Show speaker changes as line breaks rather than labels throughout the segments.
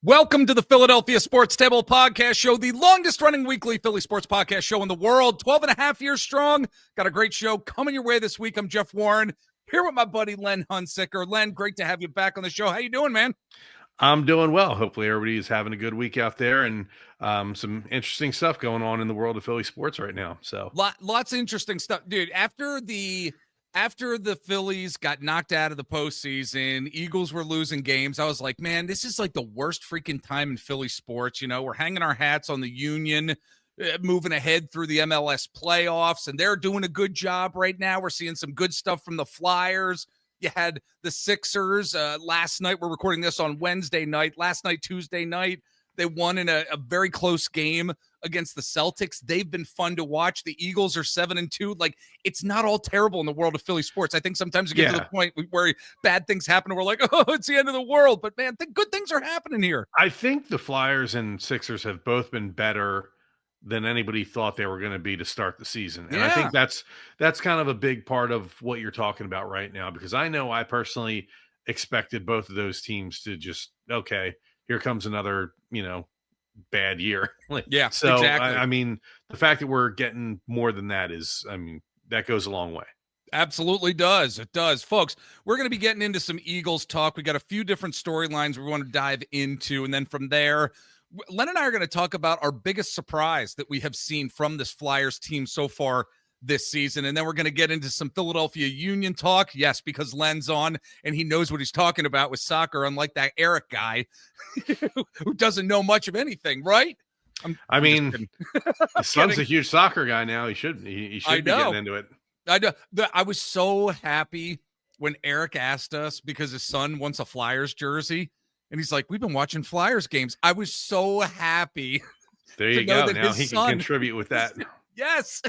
Welcome to the Philadelphia Sports Table Podcast Show, the longest running weekly Philly sports podcast show in the world, 12 and a half years strong. Got a great show coming your way this week. I'm Jeff Warren, here with my buddy Len Hunsicker. Len, great to have you back on the show. How you doing, man?
I'm doing well. Hopefully everybody's having a good week out there, and some interesting stuff going on in the world of Philly sports right now. So
Lots of interesting stuff. Dude, after the Phillies got knocked out of the postseason, Eagles were losing games. I was like, man, this is like the worst freaking time in Philly sports. You know, we're hanging our hats on the Union, moving ahead through the MLS playoffs, and they're doing a good job right now. We're seeing some good stuff from the Flyers. You had the Sixers last night. We're recording this on Wednesday night. Last night, Tuesday night, they won in a very close game against the Celtics. They've been fun to watch. The Eagles are 7-2. Like, it's not all terrible in the world of Philly sports. I think sometimes we get to the point where bad things happen and we're like, oh, it's the end of the world. But, man, good things are happening here.
I think the Flyers and Sixers have both been better than anybody thought they were going to be to start the season. And I think that's kind of a big part of what you're talking about right now, because I know I personally expected both of those teams to just, okay, here comes another, bad year. So,
exactly.
I mean, the fact that we're getting more than that that goes a long way.
Absolutely does. It does. Folks, we're going to be getting into some Eagles talk. We got a few different storylines we want to dive into. And then from there, Len and I are going to talk about our biggest surprise that we have seen from this Flyers team so far this season. And then we're going to get into some Philadelphia Union talk. Yes, because Len's on and he knows what he's talking about with soccer, unlike that Eric guy who doesn't know much of anything, right?
His son's a huge soccer guy now. He should be getting into it.
I know. I was so happy when Eric asked us because his son wants a Flyers jersey. And he's like, we've been watching Flyers games. I was so happy.
There you go. Now he can contribute with that.
Yes.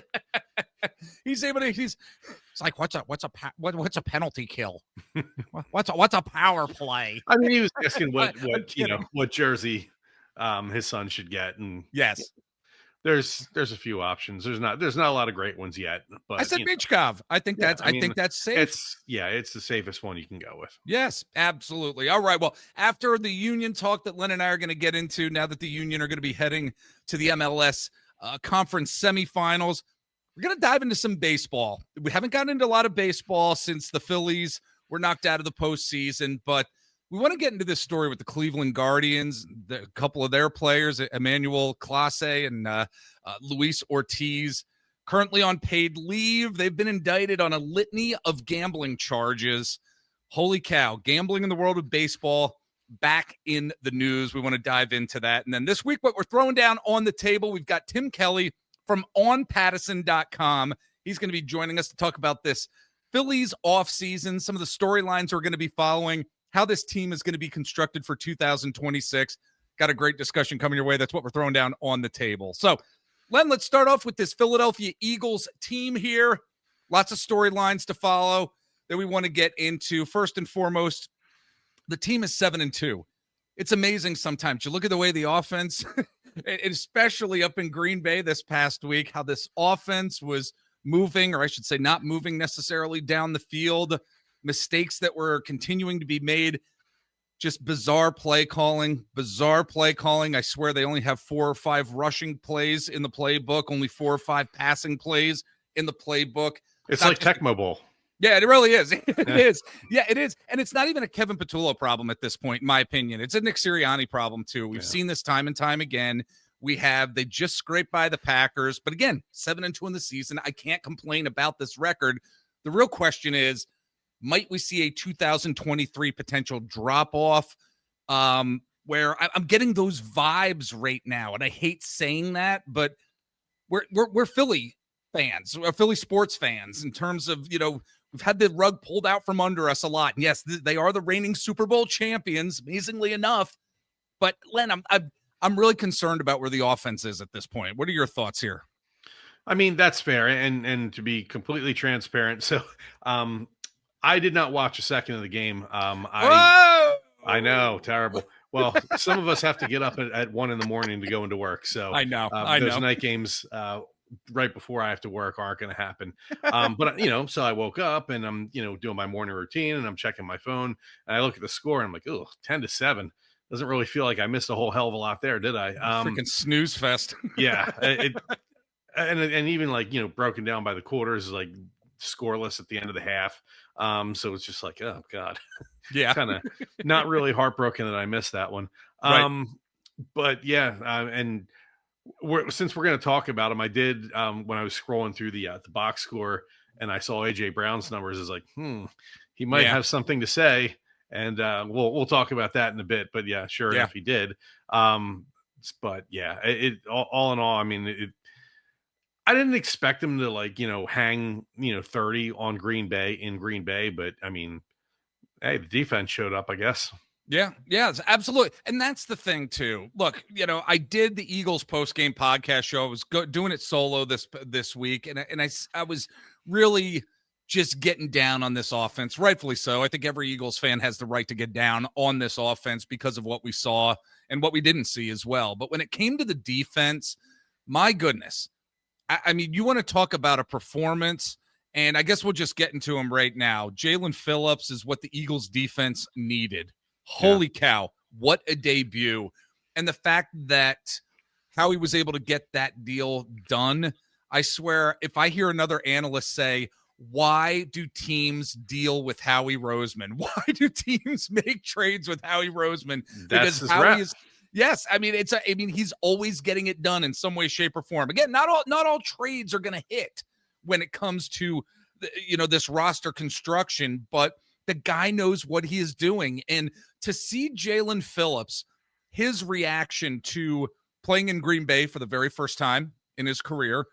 He's able to, it's like, what's a penalty kill? What's a power play?
I mean, he was asking what jersey his son should get. And
yes,
there's a few options. There's not a lot of great ones yet, but
I said Bichkov. I think that's safe.
It's the safest one you can go with.
Yes, absolutely. All right. Well, after the Union talk that Len and I are going to get into, now that the Union are going to be heading to the MLS Conference Semifinals, we're going to dive into some baseball. We haven't gotten into a lot of baseball since the Phillies were knocked out of the postseason, but we want to get into this story with the Cleveland Guardians, a couple of their players, Emmanuel Clase and Luis Ortiz, currently on paid leave. They've been indicted on a litany of gambling charges. Holy cow, gambling in the world of baseball back in the news. We want to dive into that. And then this week, what we're throwing down on the table, we've got Tim Kelly from onpattison.com. He's going to be joining us to talk about this Phillies offseason, some of the storylines we're going to be following, how this team is going to be constructed for 2026. Got a great discussion coming your way. That's what we're throwing down on the table. So, Len, let's start off with this Philadelphia Eagles team here. Lots of storylines to follow that we want to get into. First and foremost, the team is 7-2. It's amazing sometimes. You look at the way the offense, especially up in Green Bay this past week, how this offense was moving, or I should say not moving necessarily down the field. Mistakes that were continuing to be made, just bizarre play calling. I swear they only have 4 or 5 rushing plays in the playbook, only 4 or 5 passing plays in the playbook.
It's like Tecmo Bowl.
Yeah, it really is. It is. Yeah, it is. And it's not even a Kevin Patullo problem at this point, in my opinion. It's a Nick Sirianni problem, too. We've seen this time and time again. They just scraped by the Packers. But again, 7-2 in the season. I can't complain about this record. The real question is, might we see a 2023 potential drop-off where I'm getting those vibes right now? And I hate saying that, but we're Philly fans, Philly sports fans, in terms of, we've had the rug pulled out from under us a lot. And yes, they are the reigning Super Bowl champions, amazingly enough. But Len, I'm really concerned about where the offense is at this point. What are your thoughts here?
I mean, that's fair. And to be completely transparent, so I did not watch a second of the game. I know, terrible. Well, some of us have to get up at 1 a.m. to go into work. So
I know.
Those night games right before I have to work aren't going to happen. But so I woke up and I'm, doing my morning routine and I'm checking my phone and I look at the score and I'm like, 10-7. doesn't really feel like I missed a whole hell of a lot there, did I?
Freaking snooze fest.
Yeah, and even like, broken down by the quarters, like scoreless at the end of the half. So it's just like, oh God,
Yeah.
kind of not really heartbroken that I missed that one.
Right.
But yeah, and since we're going to talk about him, I did when I was scrolling through the box score and I saw AJ Brown's numbers, is like, he might have something to say, and we'll talk about that in a bit. But yeah, sure enough, he did. But yeah, all in all, I mean, I didn't expect him to like hang 30 on Green Bay, but I mean, hey, the defense showed up, I guess.
Yeah, absolutely. And that's the thing too. Look, I did the Eagles post-game podcast show. I was doing it solo this week, and I was really just getting down on this offense, rightfully so. I think every Eagles fan has the right to get down on this offense because of what we saw and what we didn't see as well. But when it came to the defense, my goodness, I mean, you want to talk about a performance, and I guess we'll just get into him right now. Jaelan Phillips is what the Eagles defense needed. Holy cow, what a debut. And the fact that Howie was able to get that deal done, I swear, if I hear another analyst say, why do teams deal with Howie Roseman? Why do teams make trades with Howie Roseman?
Because
Howie is, yes, I mean, he's always getting it done in some way, shape, or form. Again, not all trades are going to hit when it comes to, this roster construction, but the guy knows what he is doing. And to see Jaelan Phillips, his reaction to playing in Green Bay for the very first time in his career,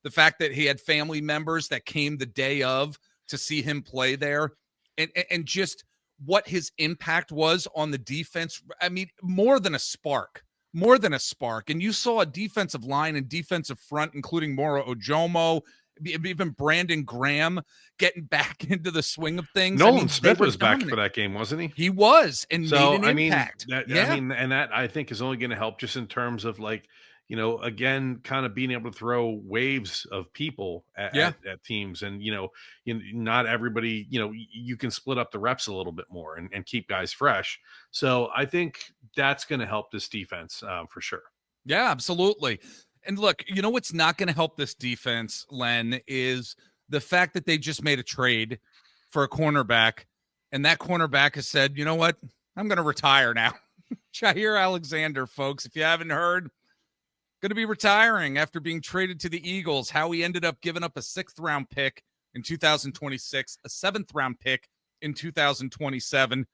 the fact that he had family members that came the day of to see him play there, and just what his impact was on the defense. I mean, more than a spark. And you saw a defensive line and defensive front, including Moro Ojomo, even Brandon Graham getting back into the swing of things.
Nolan Smith was back for that game, wasn't he?
He was, and made an impact.
And that I think is only going to help just in terms of like, again, kind of being able to throw waves of people at teams, and not everybody, you can split up the reps a little bit more and keep guys fresh. So I think that's going to help this defense for sure.
Yeah, absolutely. And look, what's not going to help this defense, Len, is the fact that they just made a trade for a cornerback, and that cornerback has said, you know what, I'm going to retire now. Jair Alexander, folks, if you haven't heard, going to be retiring after being traded to the Eagles. How he ended up giving up a 6th-round pick in 2026, a 7th-round pick in 2027.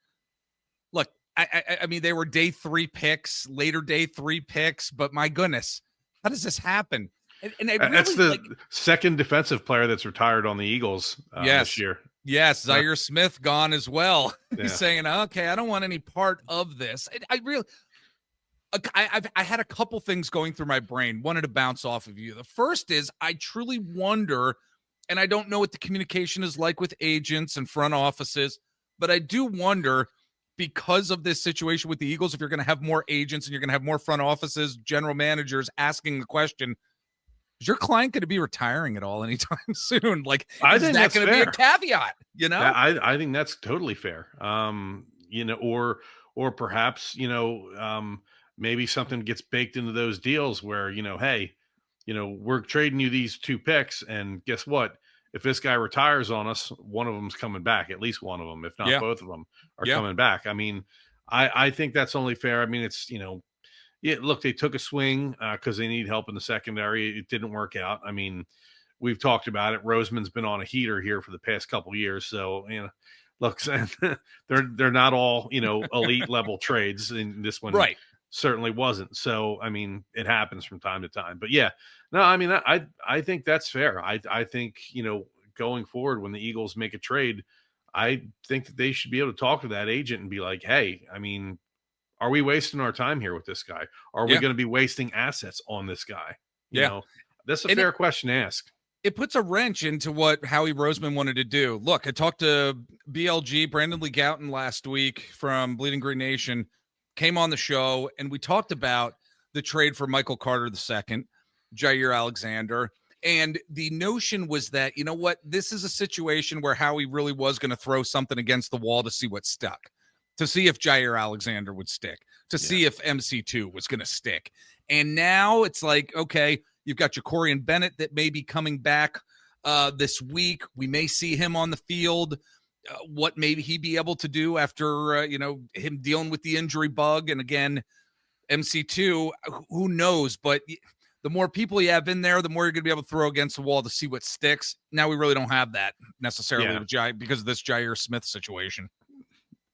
Look, I mean, they were day 3 picks, later day 3 picks, but my goodness, how does this happen? And
that's the second defensive player that's retired on the Eagles this year.
Yes, Zaire Smith gone as well. He's saying, okay, I don't want any part of this. I had a couple things going through my brain, wanted to bounce off of you. The first is I truly wonder, and I don't know what the communication is like with agents and front offices, but I do wonder, because of this situation with the Eagles, if you're going to have more agents and you're going to have more front offices, general managers asking the question, is your client going to be retiring at all anytime soon? Like,
I
is
think
that
that's
going to be a
fair.
caveat?
I think that's totally fair. Or perhaps, maybe something gets baked into those deals where, hey, we're trading you these 2 picks, and guess what? If this guy retires on us, one of them's coming back. At least one of them, if not both of them, are coming back. I mean, I think that's only fair. I mean, it's, look, they took a swing because they need help in the secondary. It didn't work out. I mean, we've talked about it. Roseman's been on a heater here for the past couple of years. So, look, they're not all, elite level trades. And this one certainly wasn't. So, I mean, it happens from time to time. But yeah, no, I mean, I think that's fair. I think, going forward, when the Eagles make a trade, I think that they should be able to talk to that agent and be like, hey, I mean, are we wasting our time here with this guy? Are we going to be wasting assets on this guy? You know, that's a fair question to ask.
It puts a wrench into what Howie Roseman wanted to do. Look, I talked to BLG, Brandon Lee Gouton, last week from Bleeding Green Nation, came on the show, and we talked about the trade for Michael Carter II, Jair Alexander. And the notion was that, you know what, this is a situation where Howie really was going to throw something against the wall to see what stuck, to see if Jair Alexander would stick, to see if MC2 was going to stick. And now it's like, okay, you've got Jacorian Bennett that may be coming back this week. We may see him on the field. What maybe he be able to do after, him dealing with the injury bug. And again, MC2, who knows? But the more people you have in there, the more you're going to be able to throw against the wall to see what sticks. Now we really don't have that necessarily with because of this Jair Smith situation.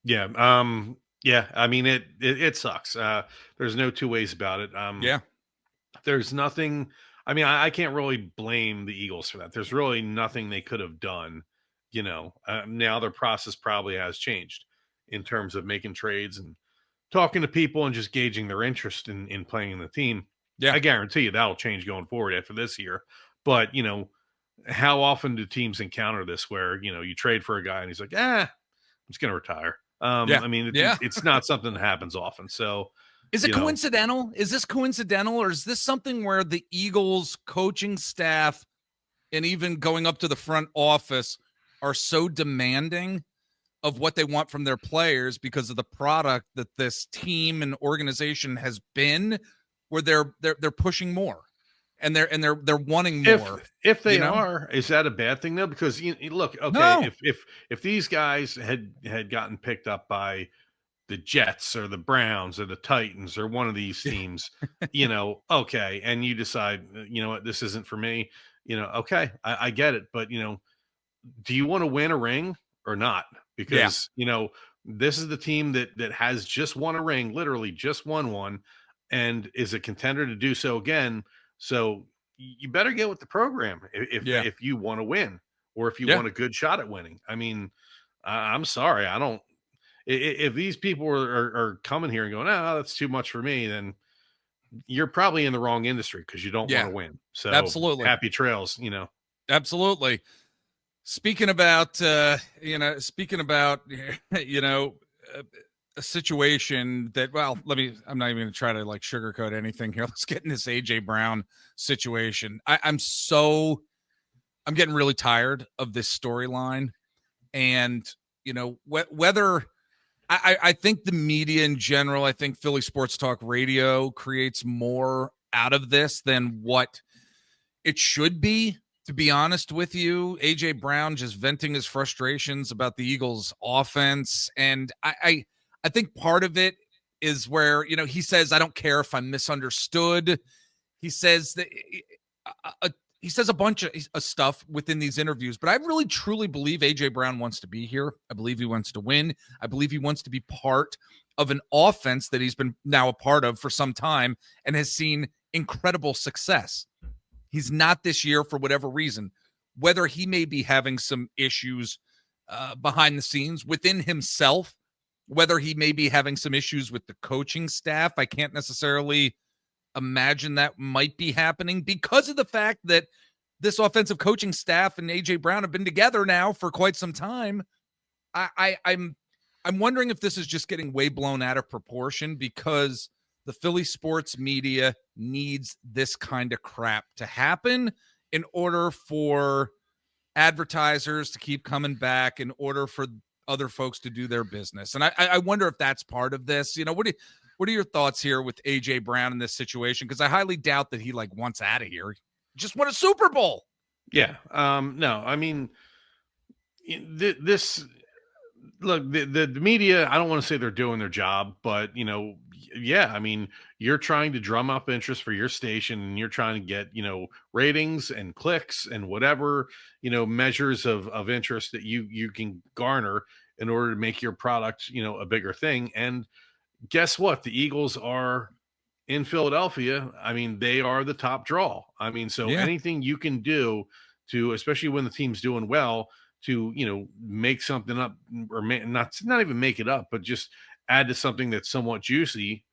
Yeah. I mean, it sucks. There's no two ways about it. There's nothing. I mean, I can't really blame the Eagles for that. There's really nothing they could have done. Now their process probably has changed in terms of making trades and talking to people and just gauging their interest in playing in the team. Yeah. I guarantee you that'll change going forward after this year. But, how often do teams encounter this where, you trade for a guy and he's like, I'm just going to retire. I mean, it's not something that happens often. So
is it coincidental? Is this coincidental, or is this something where the Eagles coaching staff and even going up to the front office are so demanding of what they want from their players because of the product that this team and organization has been, where they're pushing more and they're wanting more?
If they are, is that a bad thing though? Because you look, okay, no. if these guys had gotten picked up by the Jets or the Browns or the Titans or one of these teams, okay, and you decide, what, this isn't for me, okay, I get it, but do you want to win a ring or not? Because this is the team that has just won a ring, literally just won one, and is a contender to do so again. So you better get with the program if you want to win, or if you want a good shot at winning. I mean, I'm sorry, I don't. If these people are coming here and going, that's too much for me, then you're probably in the wrong industry because you don't want to win. So
absolutely,
happy trails,
Absolutely. Speaking about, a situation that, well, I'm not even going to try to like sugarcoat anything here. Let's get in this AJ Brown situation. I'm getting really tired of this storyline, and, whether I think the media in general, I think Philly Sports Talk Radio creates more out of this than what it should be. To be honest with you, AJ Brown just venting his frustrations about the Eagles offense. And I think part of it is where, he says, I don't care if I'm misunderstood. He says that he says a bunch of stuff within these interviews, but I really truly believe AJ Brown wants to be here. I believe he wants to win. I believe he wants to be part of an offense that he's been now a part of for some time and has seen incredible success. He's not this year for whatever reason, whether he may be having some issues behind the scenes within himself, whether he may be having some issues with the coaching staff. I can't necessarily imagine that might be happening because of the fact that this offensive coaching staff and AJ Brown have been together now for quite some time. I'm wondering if this is just getting way blown out of proportion because the Philly sports media needs this kind of crap to happen in order for advertisers to keep coming back, in order for other folks to do their business. And I wonder if that's part of this. What are your thoughts here with AJ Brown in this situation? Because I highly doubt that he wants out of here. He just won a Super Bowl.
Yeah. No, I mean, this look, the media, I don't want to say they're doing their job, but I mean, you're trying to drum up interest for your station, and you're trying to get, ratings and clicks and whatever, measures of interest that you can garner in order to make your product, a bigger thing. And guess what? The Eagles are in Philadelphia. I mean, they are the top draw. I mean, so anything you can do to, especially when the team's doing well, to make something up, or not even make it up, but just add to something that's somewhat juicy,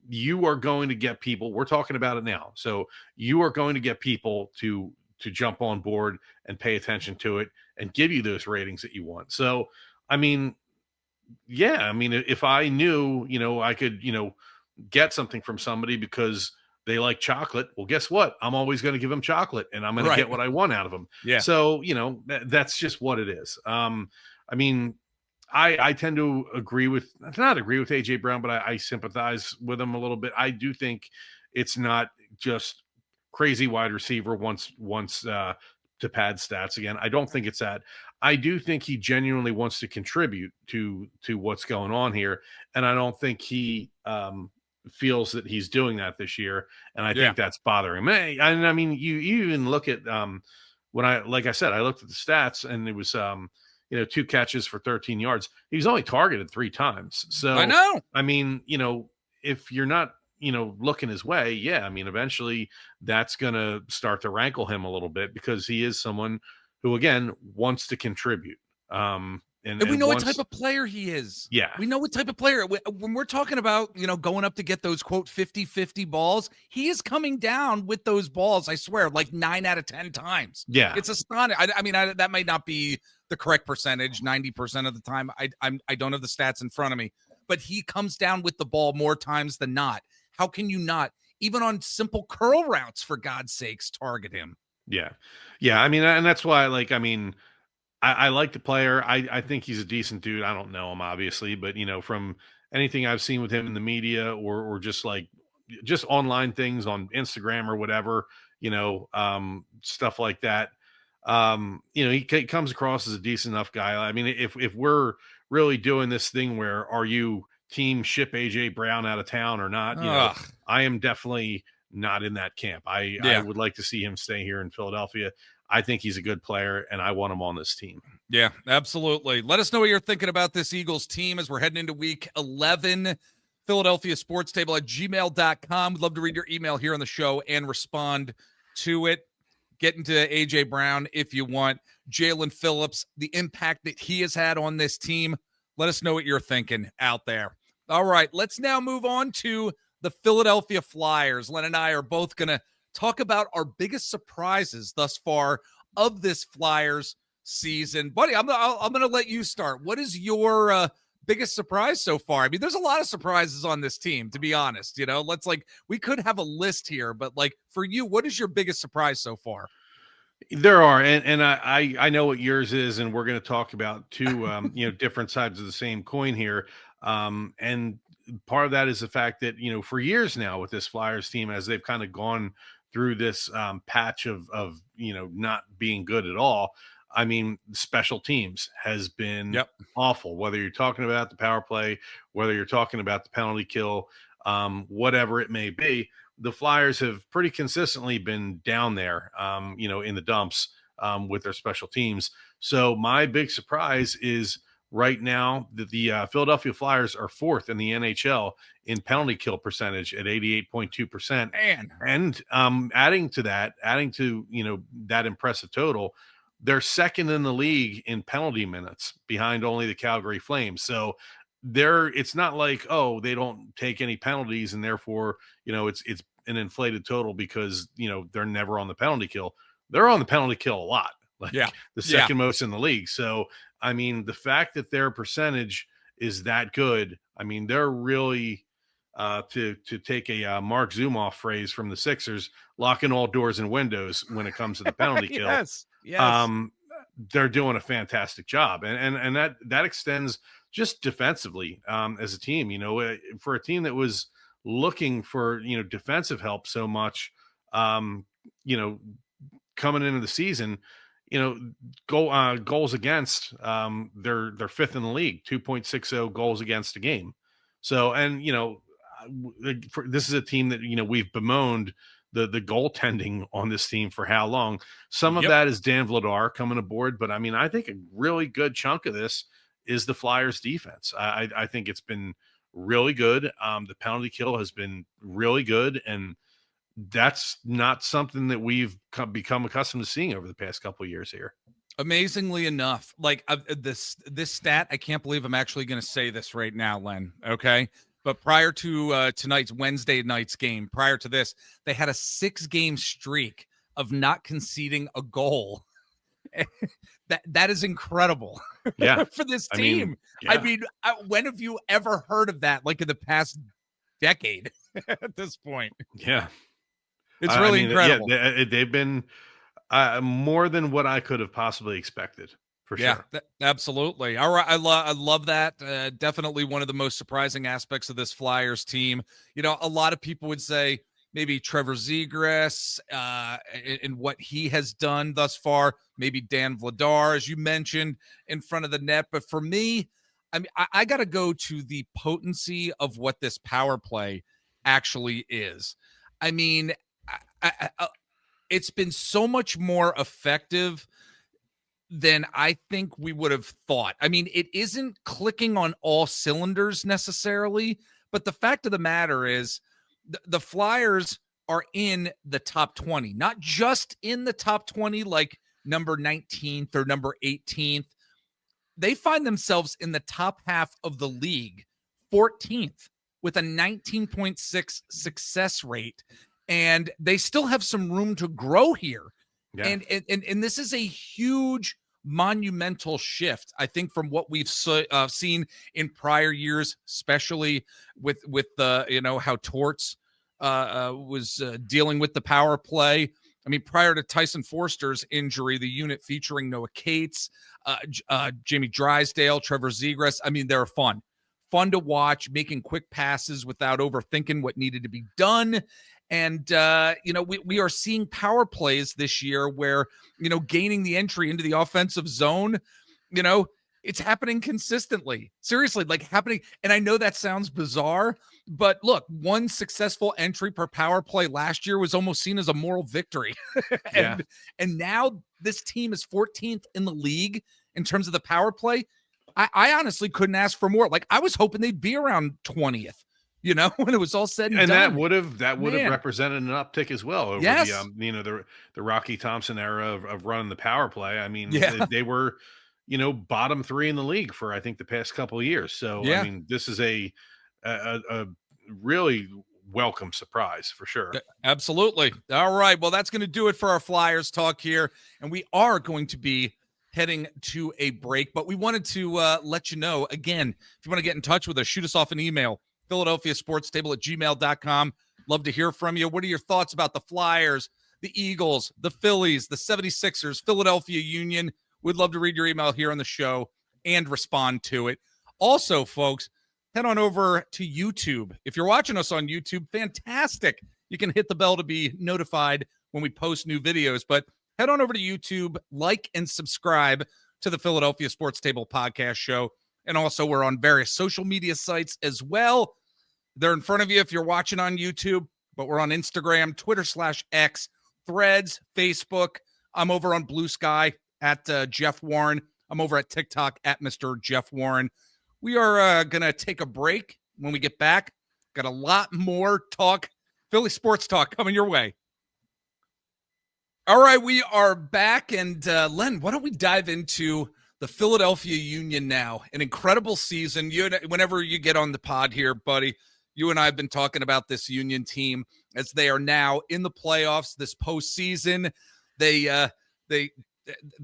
you are going to get people. We're talking about it now, so you are going to get people to jump on board and pay attention to it and give you those ratings that you want. So I mean, if I knew, I could, get something from somebody because they like chocolate, well, guess what? I'm always going to give them chocolate, and I'm going to get what I want out of them.
Yeah.
So, that's just what it is. I mean, I tend to not agree with AJ Brown, but I sympathize with him a little bit. I do think it's not just crazy wide receiver wants to pad stats again. I don't think it's that. I do think he genuinely wants to contribute to what's going on here, and I don't think he feels that he's doing that this year, and I
Yeah.
think that's bothering me. And I mean, you even look at when like I said, I looked at the stats, and it was 2 catches for 13 yards. He was only targeted 3 times.
I
So,
know.
I mean, if you're not, looking his way, yeah, I mean, eventually that's going to start to rankle him a little bit because he is someone who, again, wants to contribute.
And we
And
know what type
wants,
of player he is.
yeah,
We know what type of player. When we're talking about, going up to get those, quote, 50-50 balls, he is coming down with those balls, I swear, like 9 out of 10 times.
yeah,
It's astonishing. I mean, that might not be the correct percentage 90% of the time. I don't have the stats in front of me, but he comes down with the ball more times than not. How can you not, even on simple curl routes, for God's sakes, target him?
yeah, yeah. I mean, and that's why, like, I mean, I like the player. I think he's a decent dude. I don't know him obviously, but from anything I've seen with him in the media or just like just online things on Instagram or whatever, stuff like that. He comes across as a decent enough guy. I mean, if we're really doing this thing where are you team ship AJ Brown out of town or not,
Ugh.
I am definitely not in that camp. I
Yeah.
would like to see him stay here in Philadelphia. I think he's a good player, and I want him on this team.
Yeah, absolutely. Let us know what you're thinking about this Eagles team as we're heading into week 11. Philadelphia Sports Table at gmail.com. We'd love to read your email here on the show and respond to it. Get into A.J. Brown if you want. Jaelan Phillips, the impact that he has had on this team. Let us know what you're thinking out there. All right, let's now move on to the Philadelphia Flyers. Len and I are both going to talk about our biggest surprises thus far of this Flyers season. Buddy, I'm going to let you start. What is your biggest surprise so far? I mean, there's a lot of surprises on this team, to be honest. We could have a list here, but like for you, what is your biggest surprise so far?
There are, and I know what yours is, and we're going to talk about two different sides of the same coin here. And part of that is the fact that for years now with this Flyers team, as they've kind of gone through this patch of not being good at all. I mean, special teams has been awful. Whether you're talking about the power play, whether you're talking about the penalty kill, whatever it may be, the Flyers have pretty consistently been down there, in the dumps with their special teams. So my big surprise is right now that the Philadelphia Flyers are 4th in the NHL in penalty kill percentage at 88.2%. And adding to that impressive total, they're 2nd in the league in penalty minutes behind only the Calgary Flames. So it's not like, oh, they don't take any penalties and therefore, it's an inflated total because, they're never on the penalty kill. They're on the penalty kill a lot, like the second most in the league. So, I mean, the fact that their percentage is that good, I mean, they're really, to take a Mark Zumoff phrase from the Sixers, locking all doors and windows when it comes to the penalty kill.
Yes.
They're doing a fantastic job, and that extends just defensively as a team. For a team that was looking for defensive help so much, coming into the season, goals against, they're 5th in the league, 2.60 goals against a game. So, and this is a team that we've bemoaned the goaltending on this team for how long. Some of that is Dan Vladar coming aboard, but I mean, I think a really good chunk of this is the Flyers defense. I think it's been really good. The penalty kill has been really good, and that's not something that we've become accustomed to seeing over the past couple of years here.
Amazingly enough, like this stat, I can't believe I'm actually going to say this right now, Len. Okay. But prior to tonight's Wednesday night's game, prior to this, they had a 6-game streak of not conceding a goal. that is incredible.
Yeah.
For this team. I mean, when have you ever heard of that? Like in the past decade at this point.
Yeah.
It's really incredible.
Yeah, they've been more than what I could have possibly expected for
Yeah,
sure.
absolutely. All right. I love that. Definitely one of the most surprising aspects of this Flyers team. A lot of people would say maybe Trevor Zegras and what he has done thus far, maybe Dan Vladar, as you mentioned, in front of the net. But for me, I mean, I got to go to the potency of what this power play actually is. I mean, it's been so much more effective than I think we would have thought. I mean, it isn't clicking on all cylinders necessarily, but the fact of the matter is the Flyers are in the top 20, not just in the top 20, like number 19th or number 18th. They find themselves in the top half of the league, 14th, with a 19.6 success rate. And they still have some room to grow here.
Yeah.
And this is a huge monumental shift, I think, from what we've seen in prior years, especially with the how Torts was dealing with the power play. I mean, prior to Tyson Forster's injury, the unit featuring Noah Cates, Jamie Drysdale, Trevor Zegras, I mean, they're fun to watch, making quick passes without overthinking what needed to be done. And, we are seeing power plays this year where, gaining the entry into the offensive zone, it's happening consistently. Seriously, like happening. And I know that sounds bizarre, but look, one successful entry per power play last year was almost seen as a moral victory.
Yeah.
and now this team is 14th in the league in terms of the power play. I honestly couldn't ask for more. Like, I was hoping they'd be around 20th. When it was all said and
And
done.
that would have represented an uptick as well over
Yes.
the Rocky Thompson era of running the power play. I mean,
Yeah.
they were, bottom 3 in the league for I think the past couple of years. So
Yeah.
I mean, this is a really welcome surprise for sure.
Absolutely. All right. Well, that's going to do it for our Flyers talk here, and we are going to be heading to a break. But we wanted to let you know again, if you want to get in touch with us, shoot us off an email. PhiladelphiaSportsTable@gmail.com. Love to hear from you. What are your thoughts about the Flyers, the Eagles, the Phillies, the 76ers, Philadelphia Union? We'd love to read your email here on the show and respond to it. Also, folks, head on over to YouTube. If you're watching us on YouTube, fantastic. You can hit the bell to be notified when we post new videos. But head on over to YouTube, like and subscribe to the Philadelphia Sports Table podcast show. And also, we're on various social media sites as well. They're in front of you if you're watching on YouTube, but we're on Instagram, Twitter/X, Threads, Facebook. I'm over on Blue Sky at Jeff Warren. I'm over at TikTok at Mr. Jeff Warren. We are going to take a break. When we get back, got a lot more talk, Philly sports talk coming your way. All right, we are back. And Len, why don't we dive into the Philadelphia Union now? An incredible season. Whenever you get on the pod here, buddy, you and I have been talking about this Union team as they are now in the playoffs this postseason. They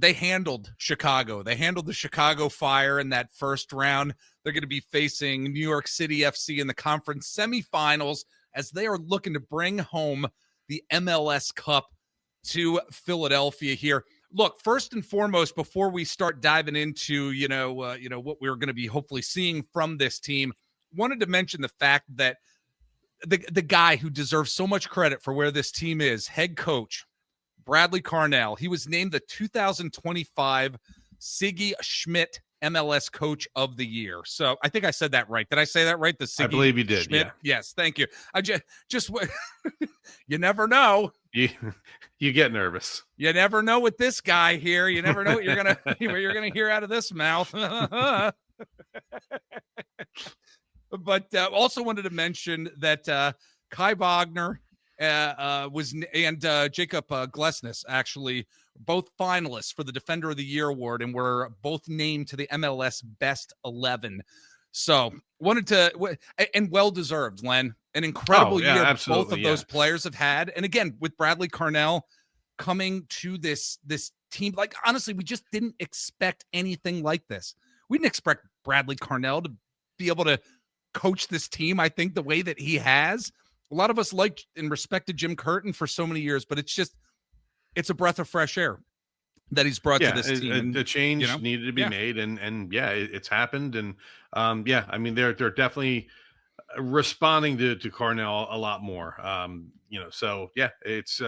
handled Chicago. They handled the Chicago Fire in that first round. They're going to be facing New York City FC in the conference semifinals as they are looking to bring home the MLS Cup to Philadelphia here. Look, first and foremost, before we start diving into, what we're going to be hopefully seeing from this team, wanted to mention the fact that the guy who deserves so much credit for where this team is, head coach Bradley Carnell, he was named the 2025 Siggy Schmidt MLS Coach of the Year. So I think I said that right. Did I say that right? The Siggy
I believe you did.
Schmidt?
Yeah.
Yes. Thank you. I just you never know.
You get nervous.
You never know with this guy here. You never know what you're gonna hear out of this mouth. But also wanted to mention that Kai Wagner and Jacob Glesnes actually both finalists for the Defender of the Year award, and were both named to the MLS Best 11. So wanted to, and well deserved, Len. An incredible year both of those players have had, and again with Bradley Carnell coming to this team, like honestly, we just didn't expect anything like this. We didn't expect Bradley Carnell to be able to coach this team, I think, the way that he has. A lot of us liked and respected Jim Curtin for so many years, but it's a breath of fresh air. that he's brought to
Yeah,
this team. And,
the change needed to be
yeah,
made, and yeah, it's happened, and yeah, I mean they're definitely responding to Carnell a lot more. So yeah, it's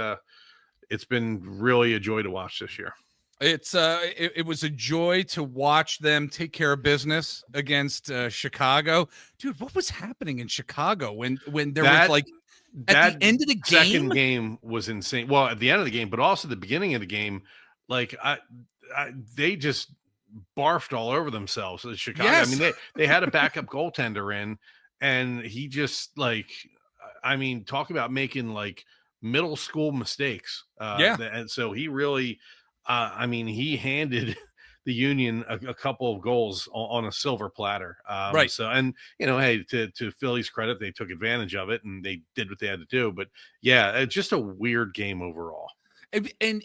been really a joy to watch this year.
it was a joy to watch them take care of business against Chicago. Dude, what was happening in Chicago when there was
That
like at the
that
end of the game?
second game was insane. Well, at the end of the game, but also the beginning of the game, like they just barfed all over themselves. Chicago. I mean,
Yes.
they had a backup goaltender in, and he just like, I mean, talk about making like middle school mistakes.
Yeah.
And so he really, I mean, he handed the Union a couple of goals on a silver platter.
Right.
So, and hey, to Philly's credit, they took advantage of it and they did what they had to do. But yeah, it's just a weird game overall.
And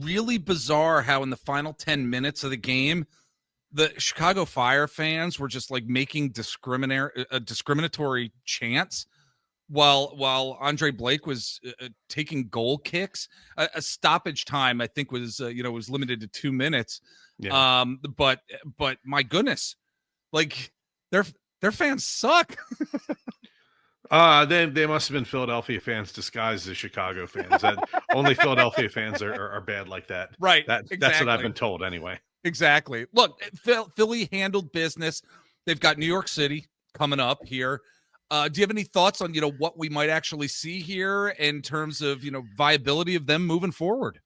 really bizarre how in the final 10 minutes of the game, the Chicago Fire fans were just like making discriminatory chants while Andre Blake was taking goal kicks. A stoppage time, I think, was limited to 2 minutes.
Yeah.
But my goodness, like their fans suck.
They must have been Philadelphia fans disguised as Chicago fans. That only Philadelphia fans are bad like that.
Right.
That's what I've
Exactly.
been told anyway.
Exactly. Look, Philly handled business. They've got New York City coming up here. Do you have any thoughts on, what we might actually see here in terms of, viability of them moving forward?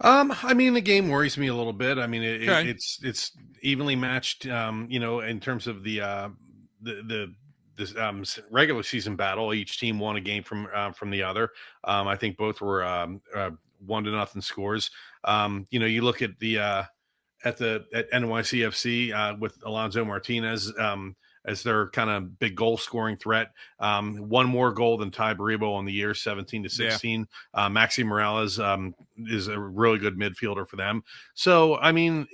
I mean, the game worries me a little bit. I mean,
Okay.
it's evenly matched. In terms of the this regular season battle, each team won a game from the other. I think both were 1-0 scores. You look at at NYCFC with Alonso Martinez as their kind of big goal scoring threat. One more goal than Ty Baribo on the year, 17-16. Yeah. Maxi Morales is a really good midfielder for them. So, I mean,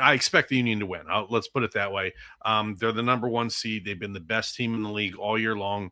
I expect the Union to win. Let's put it that way. They're the number one seed. They've been the best team in the league all year long.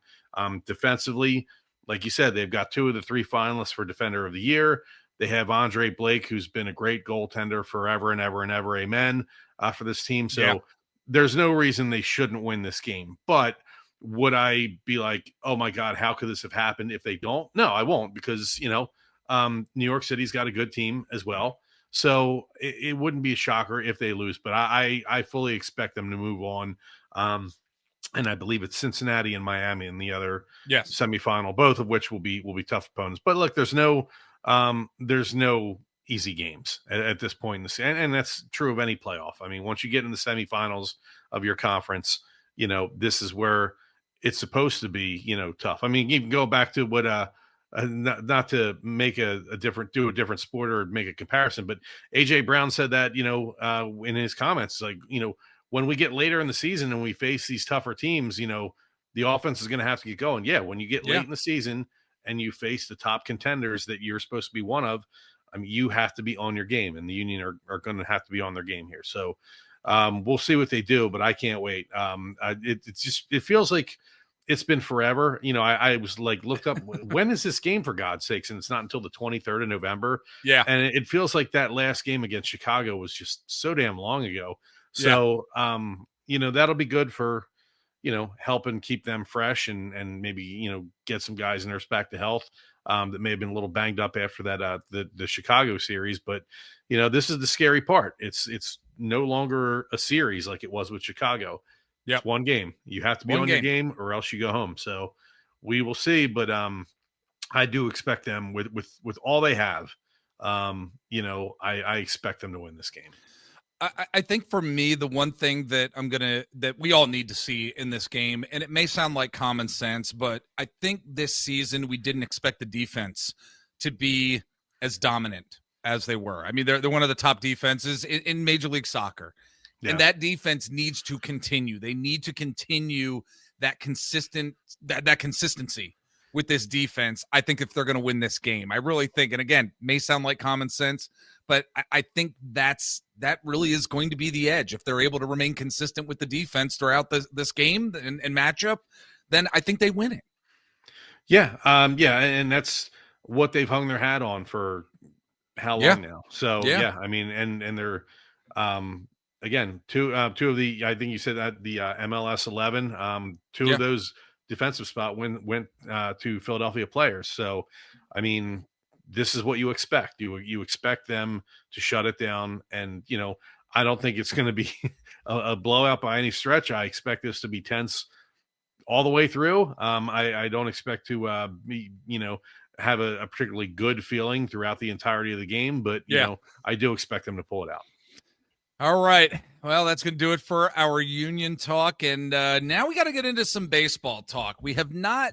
Defensively, like you said, they've got 2 of the 3 finalists for Defender of the Year. They have Andre Blake, who's been a great goaltender forever and ever and ever. Amen. For this team. So there's no reason they shouldn't win this game. But would I be like, oh my God, how could this have happened if they don't? No, I won't, because, New York City's got a good team as well. So it wouldn't be a shocker if they lose, but I fully expect them to move on. And I believe it's Cincinnati and Miami in the other semifinal, both of which will be tough opponents. But look, there's no easy games at this point in the season, and that's true of any playoff. I mean, once you get in the semifinals of your conference, this is where it's supposed to be, tough. I mean, you can go back to what not to make a different sport or make a comparison, but AJ Brown said that in his comments, like when we get later in the season and we face these tougher teams, the offense is going to have to get going. Yeah, when you get late in the season and you face the top contenders that you're supposed to be one of, I mean, you have to be on your game, and the Union are going to have to be on their game here. So we'll see what they do, but I can't wait. It feels like it's been forever. I was like, looked up, when is this game, for God's sakes? And it's not until the 23rd of November.
Yeah.
And it feels like that last game against Chicago was just so damn long ago. So, that'll be good for, helping keep them fresh and maybe, get some guys in nurse back to health that may have been a little banged up after that, the Chicago series. But, this is the scary part. It's no longer a series like it was with Chicago. It's one game. You have to be on your game or else you go home. So we will see. But I do expect them with all they have. I expect them to win this game.
I think for me, the one thing that that we all need to see in this game, and it may sound like common sense, but I think this season we didn't expect the defense to be as dominant as they were. I mean, they're one of the top defenses in Major League Soccer. Yeah. And that defense needs to continue. They need to continue that consistency with this defense. I think if they're going to win this game, I really think, and again, may sound like common sense, but I think that really is going to be the edge. If they're able to remain consistent with the defense throughout this game and matchup, then I think they win it.
Yeah. And that's what they've hung their hat on for how
Yeah.
long now? So
Yeah.
yeah, I mean, and they're again two of the, I think you said that the MLS 11, two of
Yeah.
those defensive spot went to Philadelphia players. So I mean, this is what you expect. You expect them to shut it down, and I don't think it's going to be a blowout by any stretch. I expect this to be tense all the way through. I don't expect to be, have a particularly good feeling throughout the entirety of the game, but
Yeah.
I do expect them to pull it out.
All right. Well, that's going to do it for our Union talk. And now we got to get into some baseball talk. We have not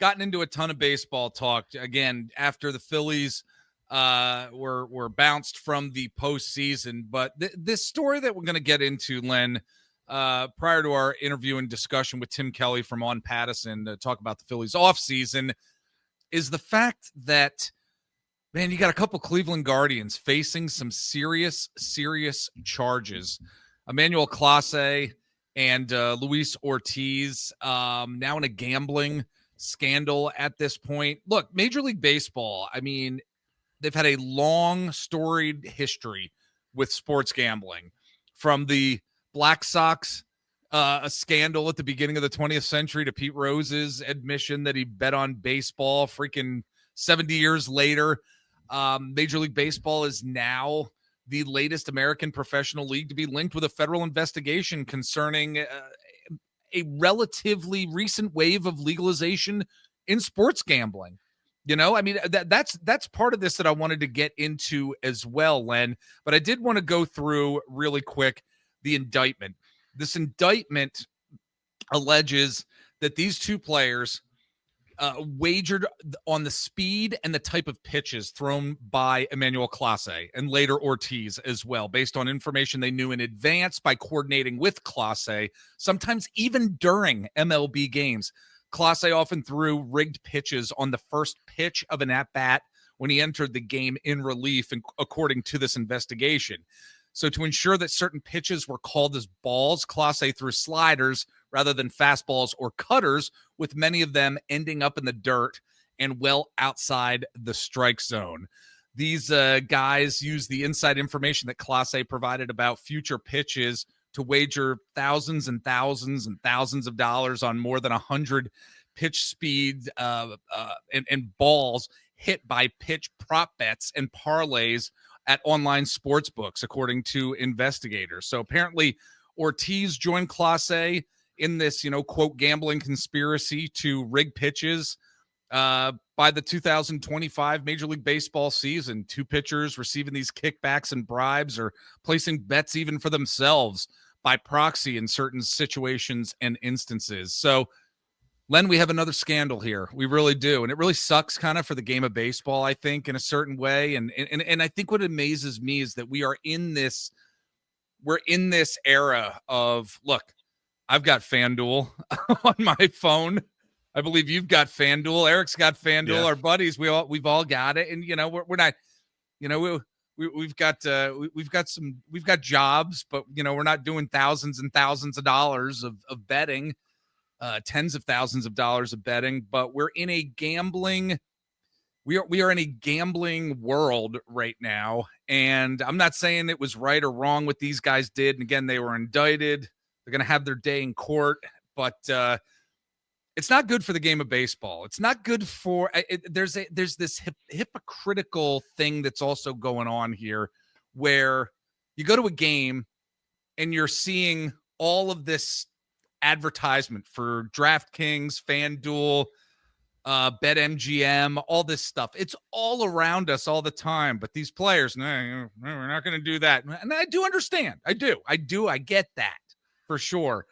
gotten into a ton of baseball talk again after the Phillies were bounced from the postseason. But this story that we're going to get into, Len, prior to our interview and discussion with Tim Kelly from On Pattison to talk about the Phillies offseason, is the fact that, man, you got a couple Cleveland Guardians facing some serious charges. Emmanuel Clase and Luis Ortiz, now in a gambling scandal at this point. Look, Major League Baseball, I mean, they've had a long storied history with sports gambling, from the Black Sox a scandal at the beginning of the 20th century to Pete Rose's admission that he bet on baseball freaking 70 years later. Major League Baseball is now the latest American professional league to be linked with a federal investigation concerning a relatively recent wave of legalization in sports gambling. I mean, that's part of this that I wanted to get into as well, Len. But I did want to go through really quick the indictment. This indictment alleges that these two players wagered on the speed and the type of pitches thrown by Emmanuel Clase and later Ortiz as well, based on information they knew in advance by coordinating with Clase, sometimes even during MLB games. Clase often threw rigged pitches on the first pitch of an at-bat when he entered the game in relief, and according to this investigation. So to ensure that certain pitches were called as balls, Clase threw sliders rather than fastballs or cutters, with many of them ending up in the dirt and well outside the strike zone. These guys used the inside information that Clase provided about future pitches to wager thousands and thousands and thousands of dollars on more than 100 pitch speed and balls hit by pitch prop bets and parlays at online sports books, according to investigators. So apparently Ortiz joined Clase in this, quote, gambling conspiracy to rig pitches by the 2025 Major League Baseball season. Two pitchers receiving these kickbacks and bribes, or placing bets even for themselves by proxy in certain situations and instances. So, Len, we have another scandal here. We really do. And it really sucks kind of for the game of baseball, I think, in a certain way. And I think what amazes me is that we're in this era of, look, I've got FanDuel on my phone. I believe you've got FanDuel. Eric's got FanDuel.
Yeah.
Our buddies, we've all got it. And we're not, we've got jobs, but we're not doing thousands and thousands of dollars of betting. Tens of thousands of dollars of betting, but we're in a gambling. We are in a gambling world right now, and I'm not saying it was right or wrong what these guys did. And again, they were indicted. They're going to have their day in court, but it's not good for the game of baseball. It's not good for. There's this hypocritical thing that's also going on here, where you go to a game and you're seeing all of this advertisement for DraftKings, FanDuel, BetMGM, all this stuff. It's all around us all the time. But these players, no, we're not going to do that. And I do understand. I get that for sure.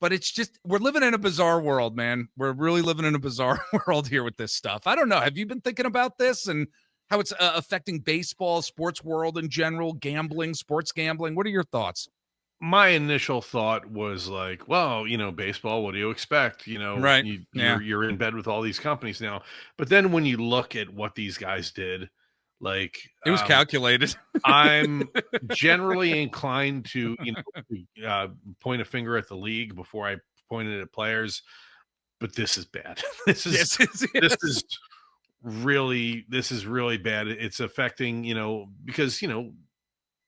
But it's just, we're living in a bizarre world, man. We're really living in a bizarre world here with this stuff. I don't know. Have you been thinking about this and how it's affecting baseball, sports world in general, gambling, sports gambling? What are your thoughts?
My initial thought was like, well, baseball, what do you expect?
Right.
You're in bed with all these companies now. But then when you look at what these guys did, like,
it was calculated.
I'm generally inclined to, point a finger at the league before I point it at players. But this is bad. This is this is really bad. It's affecting, because,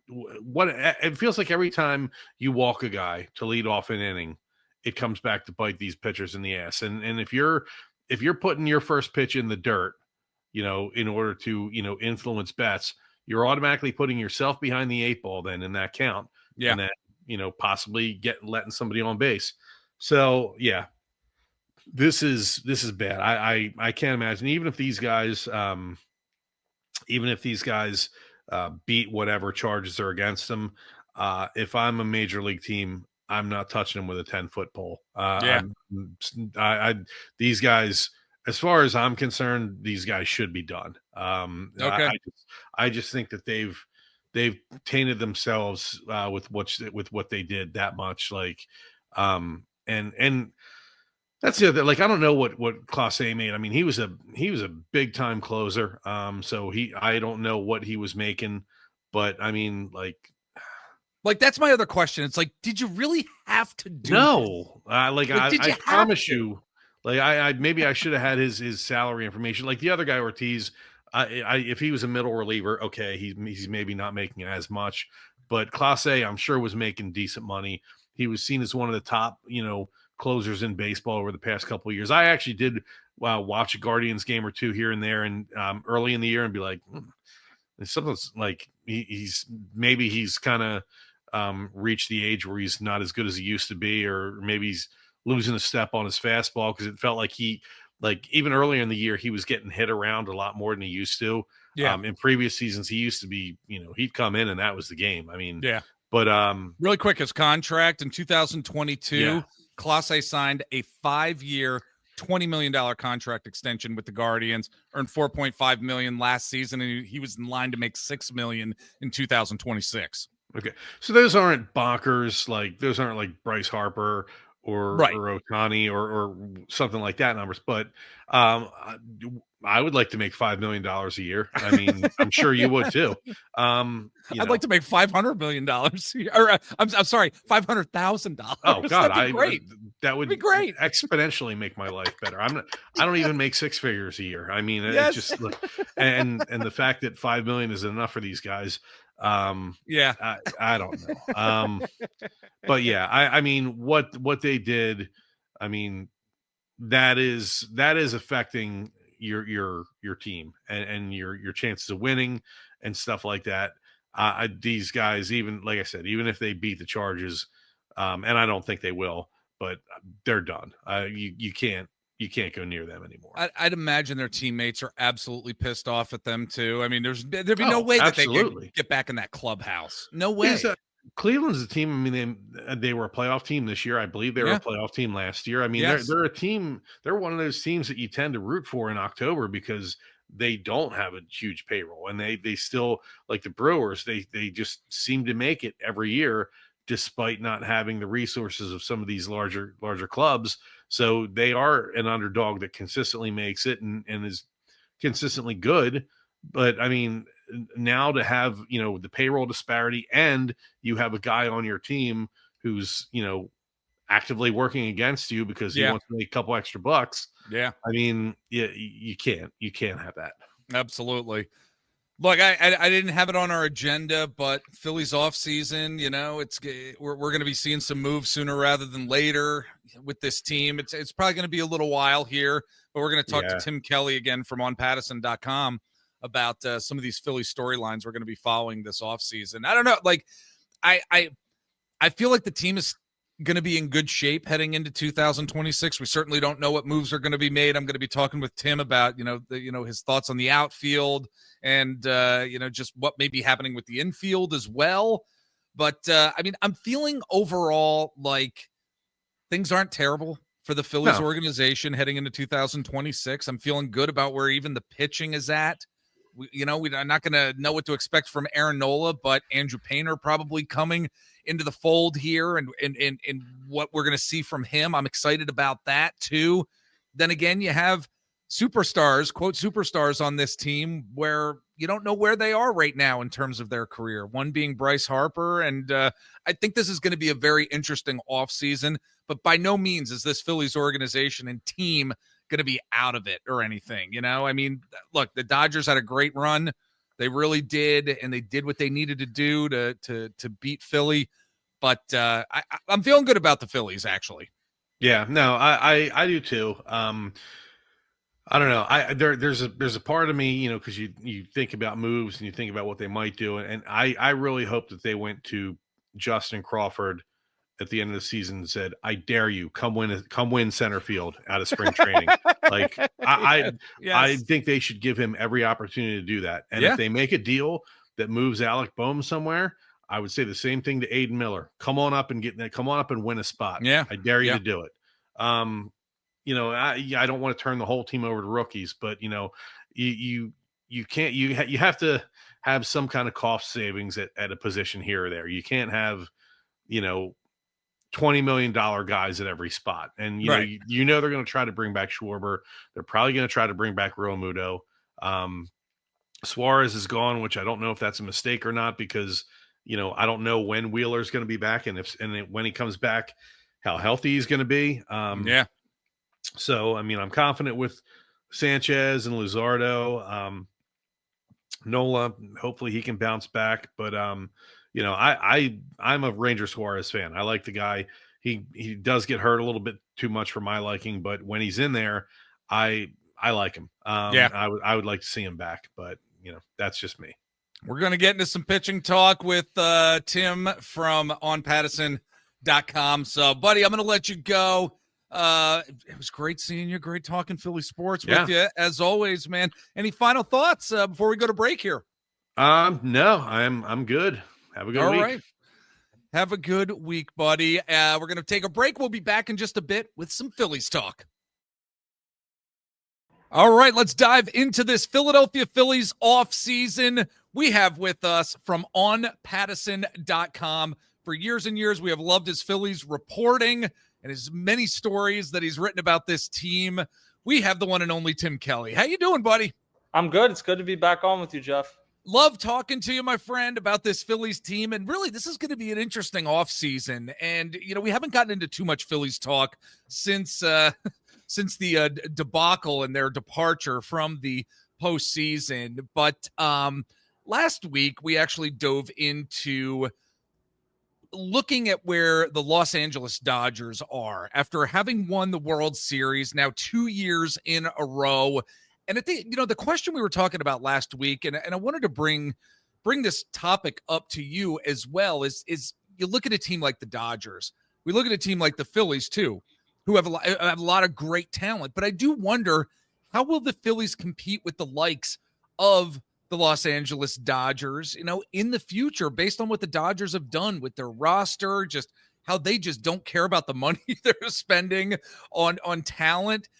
what it feels like every time you walk a guy to lead off an inning, it comes back to bite these pitchers in the ass. And if you're putting your first pitch in the dirt, in order to, influence bets, you're automatically putting yourself behind the eight ball then in that count.
Yeah.
And then, possibly letting somebody on base. So yeah, this is bad. I can't imagine, even if these guys beat whatever charges are against them. If I'm a major league team, I'm not touching them with a 10-foot pole.
Yeah.
These guys, as far as I'm concerned, these guys should be done.
Okay.
I just think that they've tainted themselves with what they did that much. And that's the other, I don't know what Class A made. I mean, he was a big time closer. So I don't know what he was making, but I mean,
that's my other question. It's like, did you really have to do
no,
I
promise you, I maybe I should have had his salary information. Like the other guy, Ortiz, if he was a middle reliever, okay, he's maybe not making as much, but Class A, I'm sure was making decent money. He was seen as one of the top, closers in baseball over the past couple of years. I actually did watch a Guardians game or two here and there, and early in the year, and be like, something's like he's kind of reached the age where he's not as good as he used to be, or maybe he's losing a step on his fastball, because it felt like even earlier in the year he was getting hit around a lot more than he used to.
Yeah.
In previous seasons, he used to be, he'd come in and that was the game. I mean,
yeah.
But
really quick, his contract in 2022.
Yeah.
Class A signed a 5-year, $20 million contract extension with the Guardians, earned $4.5 million last season, and he was in line to make $6 million in 2026.
Okay. So those aren't bonkers, those aren't like Bryce Harper or
Right.
Ohtani or something like that numbers, but I would like to make $5 million a year. I mean, I'm sure you would too.
I'd like to make $500 million, or I'm sorry, $500,000.
Oh God,
That'd be great.
That would
be great.
Exponentially make my life better. I don't even make six figures a year. I mean,
Yes.
It's just and the fact that 5 million is enough for these guys.
Yeah,
I don't know. But yeah, I mean, what they did, I mean, that is affecting your team and your chances of winning and stuff like that. These guys, even like I said, even if they beat the charges, and I don't think they will, but they're done. You can't go near them anymore.
I'd imagine their teammates are absolutely pissed off at them too. I mean, there'd be no way that they could get back in that clubhouse. No way.
Cleveland's a team. I mean, they were a playoff team this year. I believe they were a playoff team last year. I mean, they're a team. They're one of those teams that you tend to root for in October because they don't have a huge payroll, and they still, like the Brewers, they just seem to make it every year despite not having the resources of some of these larger clubs. So they are an underdog that consistently makes it and is consistently good. But I mean, now to have, the payroll disparity, and you have a guy on your team who's, actively working against you because he wants to make a couple extra bucks.
Yeah.
I mean, you can't have that.
Absolutely. Look, I didn't have it on our agenda, but Phillies offseason, we're going to be seeing some moves sooner rather than later with this team. It's probably going to be a little while here, but we're going to talk to Tim Kelly again from onpattison.com about some of these Philly storylines we're going to be following this offseason. I don't know. I feel like the team is going to be in good shape heading into 2026. We certainly don't know what moves are going to be made. I'm going to be talking with Tim about, his thoughts on the outfield and, just what may be happening with the infield as well. But, I mean, I'm feeling overall like things aren't terrible for the Phillies organization heading into 2026. I'm feeling good about where even the pitching is at. We're not going to know what to expect from Aaron Nola, but Andrew Painter probably coming into the fold here and what we're going to see from him. I'm excited about that too. Then again, you have superstars, quote superstars on this team where you don't know where they are right now in terms of their career. One being Bryce Harper. And I think this is going to be a very interesting offseason, but by no means is this Phillies organization and team going to be out of it or anything. I mean, look, the Dodgers had a great run. They really did, and they did what they needed to do to beat Philly. But I'm feeling good about the Phillies, actually.
Yeah, no, I do too. I don't know. There's a part of me, because you think about moves and you think about what they might do, and I really hope that they went to Justin Crawford at the end of the season and said, "I dare you, come win center field out of spring training." Like I
Yes.
think they should give him every opportunity to do that. And if they make a deal that moves Alec Boehm somewhere, I would say the same thing to Aiden Miller. Come on up and win a spot.
Yeah.
I dare you to do it. I don't want to turn the whole team over to rookies, but you can't, you have to have some kind of cost savings at a position here or there. You can't have, $20 million guys at every spot. And,
Right.
they're going to try to bring back Schwarber. They're probably going to try to bring back Realmuto. Suarez is gone, which I don't know if that's a mistake or not, because, I don't know when Wheeler's going to be back. And when he comes back, how healthy he's going to be.
Yeah.
So, I mean, I'm confident with Sanchez and Luzardo. Nola, hopefully he can bounce back. But, I'm a Ranger Suarez fan. I like the guy. He does get hurt a little bit too much for my liking, but when he's in there, I like him. I would like to see him back, but, that's just me.
We're going to get into some pitching talk with Tim from onpattison.com. So, buddy, I'm going to let you go. It was great seeing you. Great talking Philly sports with you, as always, man. Any final thoughts before we go to break here?
No, I'm good. Have a good week. All right.
Have a good week, buddy. We're going to take a break. We'll be back in just a bit with some Phillies talk. All right, let's dive into this Philadelphia Phillies offseason. We have with us from onpattison.com. For years and years, we have loved his Phillies reporting and his many stories that he's written about this team. We have the one and only Tim Kelly. How you doing, buddy?
I'm good. It's good to be back on with you, Jeff.
Love talking to you, my friend, about this Phillies team. And really, this is going to be an interesting offseason. And, we haven't gotten into too much Phillies talk since the debacle and their departure from the postseason. But last week, we actually dove into looking at where the Los Angeles Dodgers are after having won the World Series now 2 years in a row. And I think, the question we were talking about last week, and I wanted to bring this topic up to you as well, is you look at a team like the Dodgers. We look at a team like the Phillies, too, who have a lot of great talent. But I do wonder, how will the Phillies compete with the likes of the Los Angeles Dodgers, in the future, based on what the Dodgers have done with their roster, just how they just don't care about the money they're spending on talent.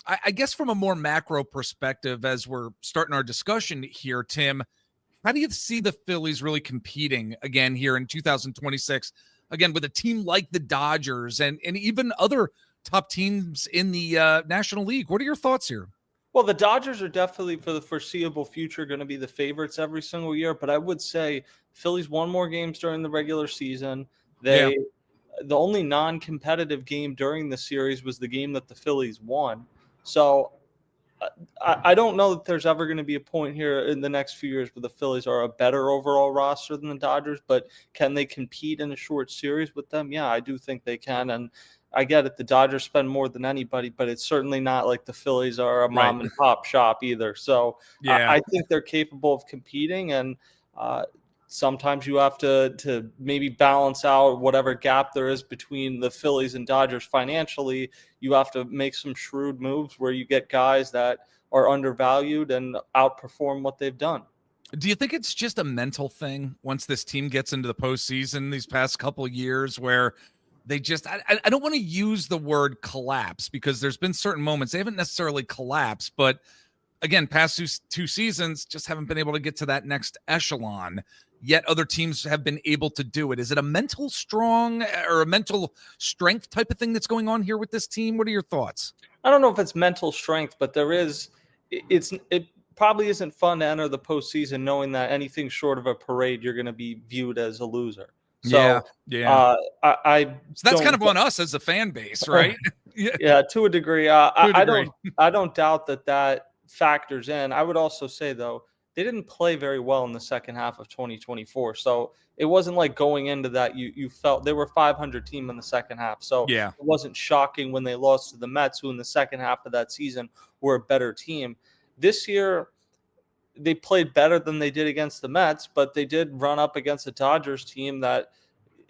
I guess from a more macro perspective, as we're starting our discussion here, Tim, how do you see the Phillies really competing again here in 2026, again, with a team like the Dodgers and even other top teams in the National League? What are your thoughts here?
Well, the Dodgers are definitely, for the foreseeable future, going to be the favorites every single year. But I would say Phillies won more games during the regular season. The only non-competitive game during the series was the game that the Phillies won. So I don't know that there's ever going to be a point here in the next few years where the Phillies are a better overall roster than the Dodgers, but can they compete in a short series with them? Yeah, I do think they can. And I get it. The Dodgers spend more than anybody, but it's certainly not like the Phillies are a mom and pop shop either. So I think they're capable of competing, and sometimes you have to maybe balance out whatever gap there is between the Phillies and Dodgers financially. You have to make some shrewd moves where you get guys that are undervalued and outperform what they've done.
Do you think it's just a mental thing once this team gets into the postseason these past couple of years where they just, I don't want to use the word collapse, because there's been certain moments they haven't necessarily collapsed, but again, past two seasons just haven't been able to get to that next echelon, yet other teams have been able to do it. Is it a mental strength type of thing that's going on here with this team? What are your thoughts?
I don't know if it's mental strength, but it probably isn't fun to enter the postseason knowing that anything short of a parade, you're going to be viewed as a loser. So,
so that's kind of on us as a fan base, right?
Yeah, to a degree.
To a
I
degree.
don't doubt that factors in. I would also say though, they didn't play very well in the second half of 2024. So it wasn't like going into that you felt they were 500 team in the second half. So
Yeah.
it wasn't shocking when they lost to the Mets, who in the second half of that season were a better team. This year they played better than they did against the Mets, but they did run up against a Dodgers team that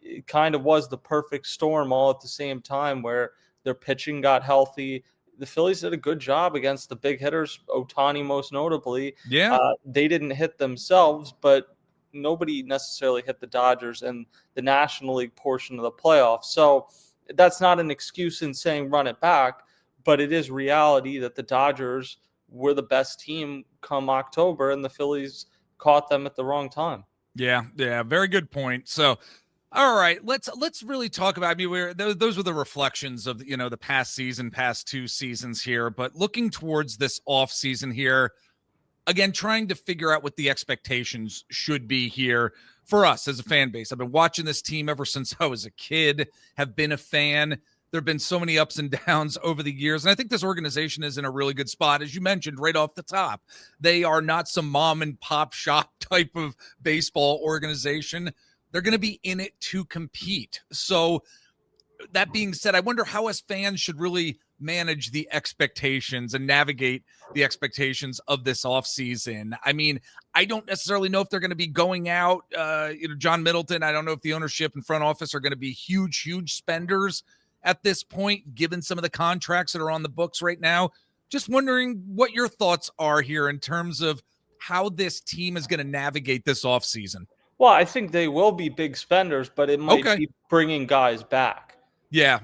it kind of was the perfect storm all at the same time, where their pitching got healthy. The Phillies did a good job against the big hitters, Otani most notably.
Yeah.
They didn't hit themselves, but nobody necessarily hit the Dodgers in the National League portion of the playoffs. So that's not an excuse in saying run it back, but it is reality that the Dodgers were the best team come October, and the Phillies caught them at the wrong time.
Yeah. Yeah. Very good point. So, all right, let's really talk about. I mean, those were the reflections of the past season, past 2 seasons here. But looking towards this off season here, again, trying to figure out what the expectations should be here for us as a fan base. I've been watching this team ever since I was a kid. Have been a fan. There have been so many ups and downs over the years, and I think this organization is in a really good spot, as you mentioned right off the top. They are not some mom and pop shop type of baseball organization. They're going to be in it to compete. So that being said, I wonder how us fans should really manage the expectations and navigate the expectations of this offseason. I mean, I don't necessarily know if they're going to be going out. John Middleton, I don't know if the ownership and front office are going to be huge spenders at this point, given some of the contracts that are on the books right now. Just wondering what your thoughts are here in terms of how this team is going to navigate this offseason.
Well, I think they will be big spenders, but it might be bringing guys back.
Yeah.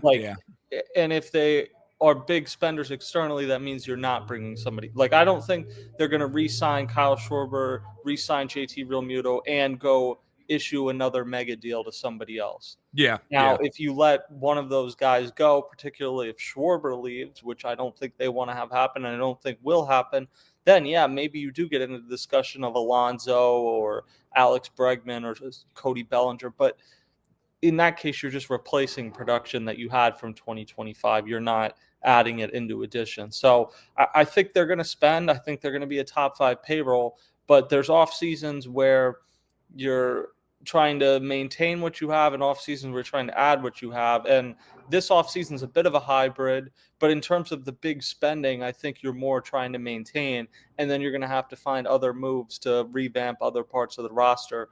And if they are big spenders externally, that means you're not bringing somebody. Like, I don't think they're going to re-sign Kyle Schwarber, re-sign JT Realmuto, and go issue another mega deal to somebody else.
Yeah.
Now, if you let one of those guys go, particularly if Schwarber leaves, which I don't think they want to have happen, and I don't think will happen, then yeah, maybe you do get into the discussion of Alonso or Alex Bregman or Cody Bellinger. But in that case, you're just replacing production that you had from 2025. You're not adding it into addition. So I think they're going to spend. I think they're going to be a top 5 payroll. But there's off seasons where you're trying to maintain what you have, and off seasons we're trying to add what you have. And this off season is a bit of a hybrid, but in terms of the big spending, I think you're more trying to maintain, and then you're going to have to find other moves to revamp other parts of the roster,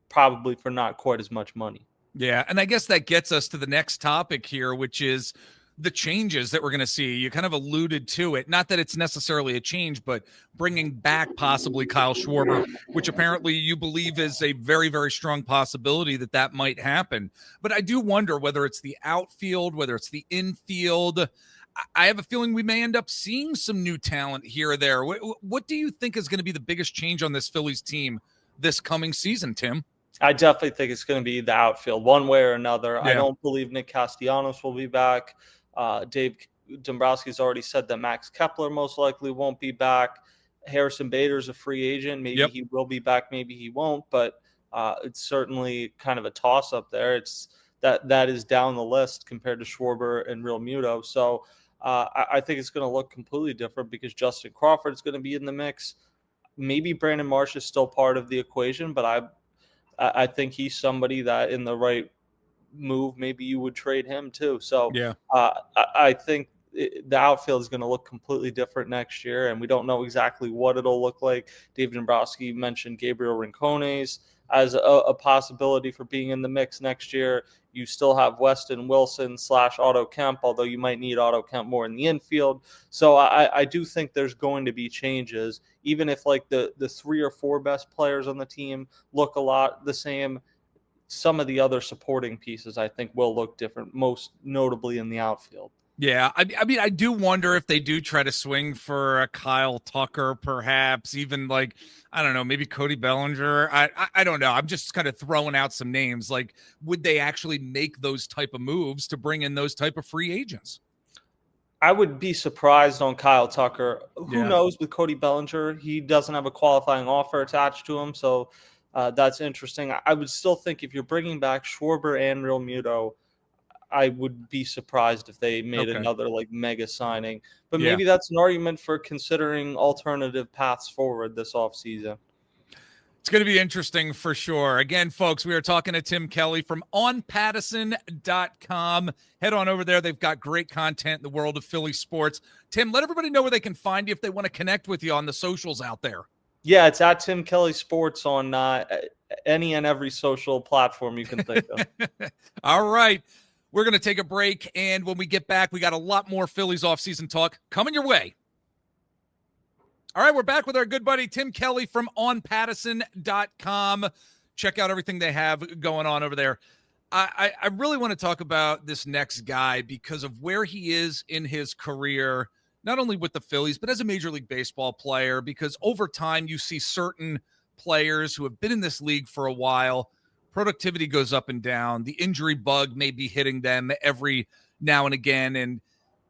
probably for not quite as much money.
Yeah, and I guess that gets us to the next topic here, which is the changes that we're going to see. You kind of alluded to it. Not that it's necessarily a change, but bringing back possibly Kyle Schwarber, which apparently you believe is a very, very strong possibility that might happen. But I do wonder whether it's the outfield, whether it's the infield. I have a feeling we may end up seeing some new talent here or there. What do you think is going to be the biggest change on this Phillies team this coming season, Tim?
I definitely think it's going to be the outfield one way or another.
Yeah.
I don't believe Nick Castellanos will be back. Dave Dombrowski's already said that Max Kepler most likely won't be back. Harrison Bader's a free agent. Maybe he will be back, maybe he won't, but it's certainly kind of a toss-up there. It's that is down the list compared to Schwarber and Realmuto. So I think it's going to look completely different because Justin Crawford is going to be in the mix. Maybe Brandon Marsh is still part of the equation, but I think he's somebody that in the right move, maybe you would trade him too. So I think the outfield is going to look completely different next year, and we don't know exactly what it'll look like. David Dombrowski mentioned Gabriel Rincones as a possibility for being in the mix next year. You still have Weston Wilson / Otto Kemp, although you might need Otto Kemp more in the infield. So I do think there's going to be changes, even if like the 3 or 4 best players on the team look a lot the same. Some of the other supporting pieces, I think, will look different, most notably in the outfield.
Yeah, I mean, I do wonder if they do try to swing for a Kyle Tucker, perhaps even like, I don't know, maybe Cody Bellinger. I don't know. I'm just kind of throwing out some names. Like, would they actually make those type of moves to bring in those type of free agents?
I would be surprised on Kyle Tucker. Who knows with Cody Bellinger? He doesn't have a qualifying offer attached to him, so that's interesting. I would still think if you're bringing back Schwarber and Realmuto, I would be surprised if they made
Okay.
another like mega signing. But
Yeah.
maybe that's an argument for considering alternative paths forward this offseason.
It's going to be interesting for sure. Again, folks, we are talking to Tim Kelly from onpattison.com. Head on over there. They've got great content in the world of Philly sports. Tim, let everybody know where they can find you if they want to connect with you on the socials out there.
Yeah, it's at Tim Kelly Sports on any and every social platform you can think of.
All right. We're going to take a break, and when we get back, we got a lot more Phillies offseason talk coming your way. All right, we're back with our good buddy Tim Kelly from onpattison.com. Check out everything they have going on over there. I really want to talk about this next guy because of where he is in his career, not only with the Phillies, but as a Major League Baseball player, because over time you see certain players who have been in this league for a while, productivity goes up and down. The injury bug may be hitting them every now and again, and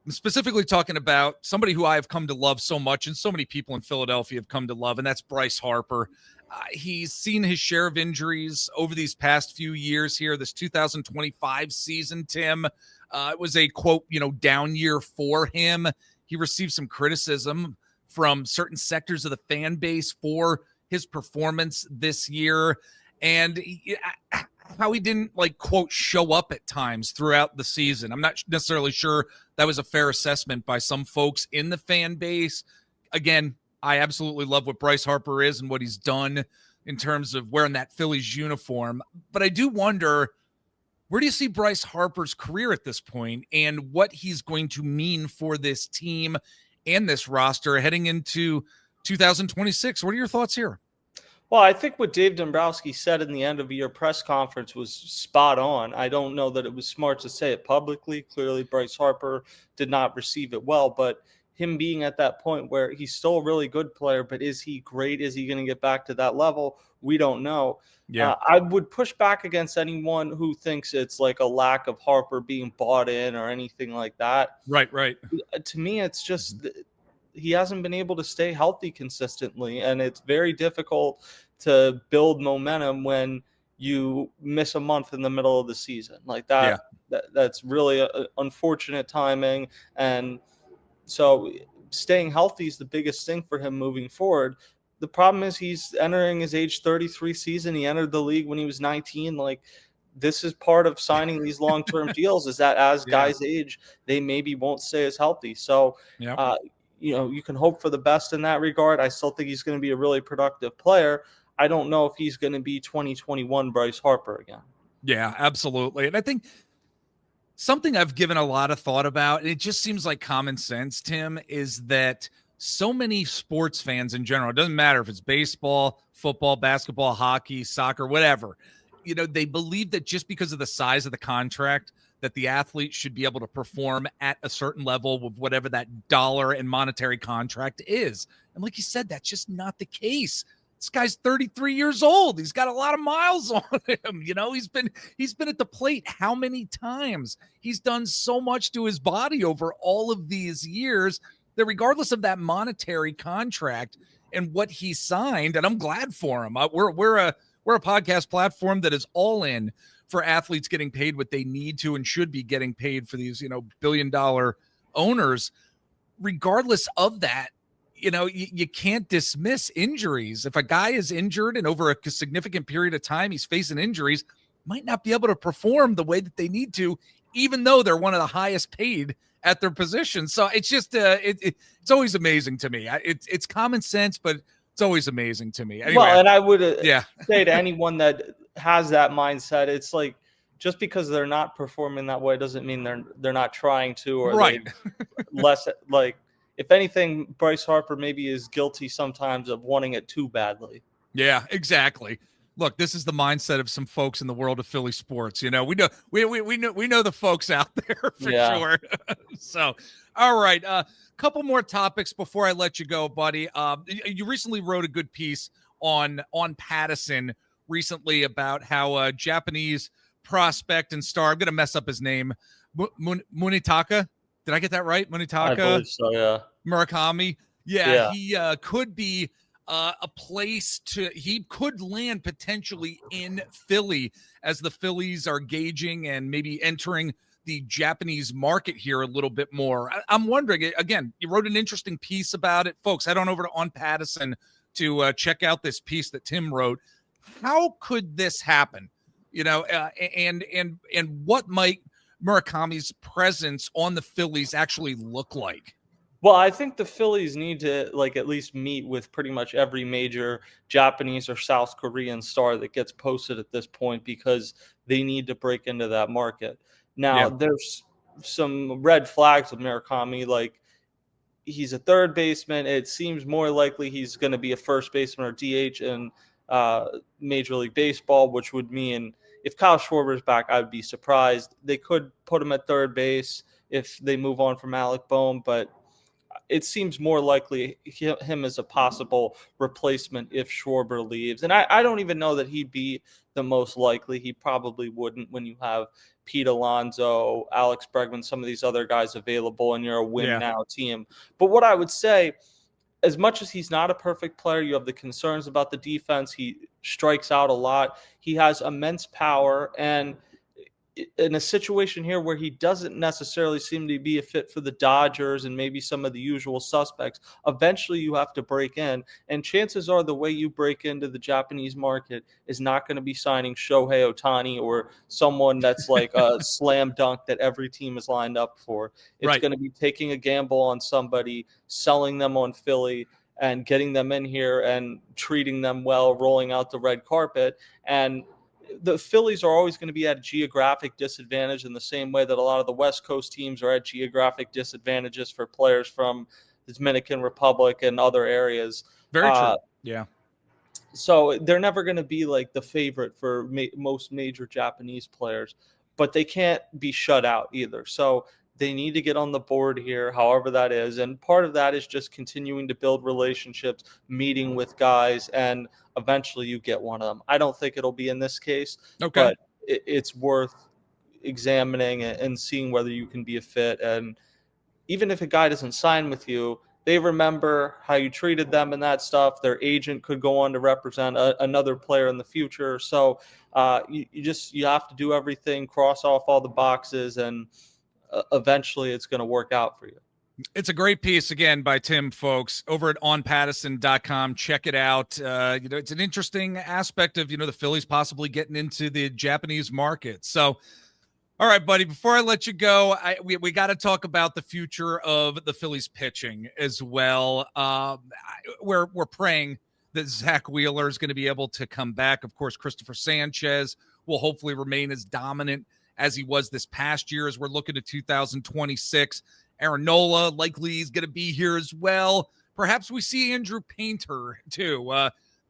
I'm specifically talking about somebody who I have come to love so much, and so many people in Philadelphia have come to love, and that's Bryce Harper. He's seen his share of injuries over these past few years here. This 2025 season, Tim, it was a, quote, down year for him. He received some criticism from certain sectors of the fan base for his performance this year, and how he didn't, quote, show up at times throughout the season. I'm not necessarily sure that was a fair assessment by some folks in the fan base. Again, I absolutely love what Bryce Harper is and what he's done in terms of wearing that Phillies uniform. But I do wonder, where do you see Bryce Harper's career at this point and what he's going to mean for this team and this roster heading into 2026? What are your thoughts here?
Well, I think what Dave Dombrowski said in the end of year press conference was spot on. I don't know that it was smart to say it publicly. Clearly, Bryce Harper did not receive it well, but him being at that point where he's still a really good player, but is he great? Is he going to get back to that level? We don't know.
Yeah.
I would push back against anyone who thinks it's like a lack of Harper being bought in or anything like that.
Right.
To me, it's just he hasn't been able to stay healthy consistently, and it's very difficult to build momentum when you miss a month in the middle of the season like that.
Yeah.
That's really unfortunate timing, and so staying healthy is the biggest thing for him moving forward. The problem is he's entering his age 33 season. He entered the league when he was 19. This is part of signing these long-term deals, is that as guys age, they maybe won't stay as healthy. So, you can hope for the best in that regard. I still think he's going to be a really productive player. I don't know if he's going to be 2021 Bryce Harper again.
Yeah, absolutely. And I think something I've given a lot of thought about, and it just seems like common sense, Tim, is that so many sports fans in general, it doesn't matter if it's baseball, football, basketball, hockey, soccer, whatever, they believe that just because of the size of the contract, that the athlete should be able to perform at a certain level with whatever that dollar and monetary contract is. And like you said, that's just not the case. This guy's 33 years old. He's got a lot of miles on him. He's been at the plate how many times? He's done so much to his body over all of these years that regardless of that monetary contract and what he signed, and I'm glad for him. We're a podcast platform that is all in for athletes getting paid what they need to and should be getting paid for these, billion-dollar owners. Regardless of that, you can't dismiss injuries. If a guy is injured and over a significant period of time he's facing injuries, might not be able to perform the way that they need to, even though they're one of the highest paid at their position. So it's just it's always amazing to me. It's common sense, but it's always amazing to me. Anyway,
well, and I would say to anyone that has that mindset, it's like just because they're not performing that way doesn't mean they're not trying to, or
right.
less like. If anything, Bryce Harper maybe is guilty sometimes of wanting it too badly.
Yeah, exactly. Look, this is the mindset of some folks in the world of Philly sports. We know the folks out there for sure. So, all right, couple more topics before I let you go, buddy. You recently wrote a good piece on Pattison recently about how a Japanese prospect and star, I'm going to mess up his name, Munitaka. Did I get that right? Munitaka?
I believe so, yeah.
Murakami. Yeah. He could be a place he could land potentially in Philly as the Phillies are gauging and maybe entering the Japanese market here a little bit more. I'm wondering, again, you wrote an interesting piece about it. Folks, head on over to On Pattison to check out this piece that Tim wrote. How could this happen? And what might Murakami's presence on the Phillies actually look like?
Well, I think the Phillies need to at least meet with pretty much every major Japanese or South Korean star that gets posted at this point, because they need to break into that market. Now, there's some red flags with Murakami, like he's a third baseman. It seems more likely he's going to be a first baseman or DH in Major League Baseball, which would mean if Kyle Schwarber's back, I'd be surprised. They could put him at third base if they move on from Alec Bohm, but it seems more likely him as a possible replacement if Schwarber leaves. And I don't even know that he'd be the most likely. He probably wouldn't when you have Pete Alonso, Alex Bregman, some of these other guys available, and you're a win-now team. But what I would say, as much as he's not a perfect player, you have the concerns about the defense. He strikes out a lot. He has immense power, and in a situation here where he doesn't necessarily seem to be a fit for the Dodgers and maybe some of the usual suspects, eventually you have to break in. And chances are the way you break into the Japanese market is not going to be signing Shohei Ohtani or someone that's like a slam dunk that every team is lined up for. It's going to be taking a gamble on somebody, selling them on Philly, and getting them in here and treating them well, rolling out the red carpet. And the Phillies are always going to be at a geographic disadvantage in the same way that a lot of the West Coast teams are at geographic disadvantages for players from the Dominican Republic and other areas.
Very true. Yeah.
So they're never going to be like the favorite for most major Japanese players, but they can't be shut out either. So they need to get on the board here, however that is. And part of that is just continuing to build relationships, meeting with guys, and eventually you get one of them. I don't think it'll be in this case, but it's worth examining and seeing whether you can be a fit. And even if a guy doesn't sign with you, they remember how you treated them and that stuff. Their agent could go on to represent another player in the future. So you have to do everything, cross off all the boxes, and eventually it's going to work out for you.
It's a great piece, again, by Tim, folks, over at onpattison.com. Check it out. It's an interesting aspect of, the Phillies possibly getting into the Japanese market. So, all right, buddy, before I let you go, we got to talk about the future of the Phillies pitching as well. We're praying that Zach Wheeler is going to be able to come back. Of course, Christopher Sanchez will hopefully remain as dominant as he was this past year as we're looking at 2026. Aaron Nola likely is going to be here as well. Perhaps we see Andrew Painter too.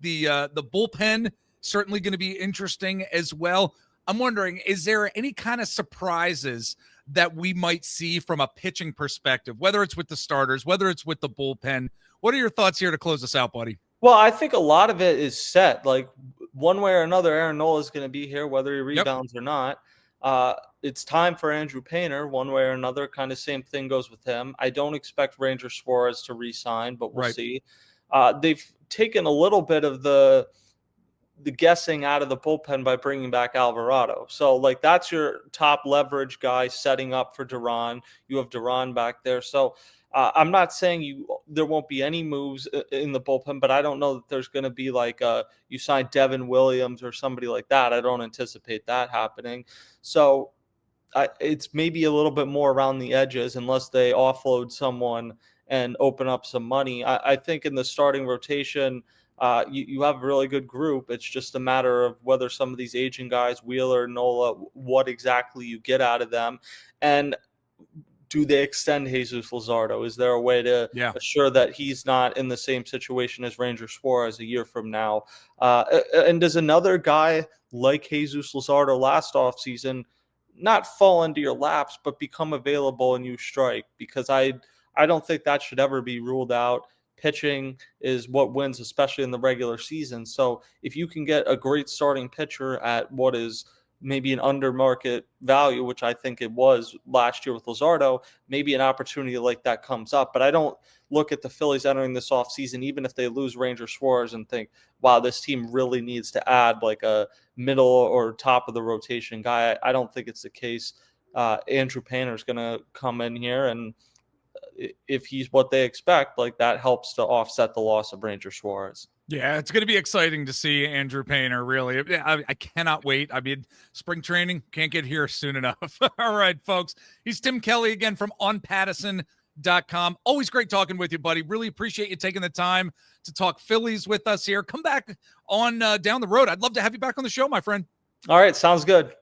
The bullpen certainly going to be interesting as well. I'm wondering, is there any kind of surprises that we might see from a pitching perspective, whether it's with the starters, whether it's with the bullpen? What are your thoughts here to close us out, buddy?
Well, I think a lot of it is set. Like one way or another, Aaron Nola is going to be here, whether he rebounds or not. It's time for Andrew Painter, one way or another. Kind of same thing goes with him. I don't expect Ranger Suarez to re-sign, but we'll see. They've taken a little bit of the guessing out of the bullpen by bringing back Alvarado. So, that's your top leverage guy setting up for Duran. You have Duran back there. So, I'm not saying there won't be any moves in the bullpen, but I don't know that there's going to be you sign Devin Williams or somebody like that. I don't anticipate that happening. So it's maybe a little bit more around the edges unless they offload someone and open up some money. I think in the starting rotation, you have a really good group. It's just a matter of whether some of these aging guys, Wheeler, Nola, what exactly you get out of them. And do they extend Jesus Luzardo? Is there a way to assure that he's not in the same situation as Ranger Suarez a year from now? And does another guy like Jesus Luzardo last offseason not fall into your laps, but become available and you strike? Because I don't think that should ever be ruled out. Pitching is what wins, especially in the regular season. So if you can get a great starting pitcher at what is maybe an under market value, which I think it was last year with Luzardo, maybe an opportunity like that comes up. But I don't look at the Phillies entering this offseason, even if they lose Ranger Suarez, and think, wow, this team really needs to add a middle or top of the rotation guy. I don't think it's the case. Andrew Painter is going to come in here, and if he's what they expect, like that helps to offset the loss of Ranger Suarez.
Yeah, it's going to be exciting to see Andrew Painter, really. I cannot wait. I mean, spring training can't get here soon enough. All right, folks. He's Tim Kelly again from onpattison.com. Always great talking with you, buddy. Really appreciate you taking the time to talk Phillies with us here. Come back on down the road. I'd love to have you back on the show, my friend.
All right, sounds good.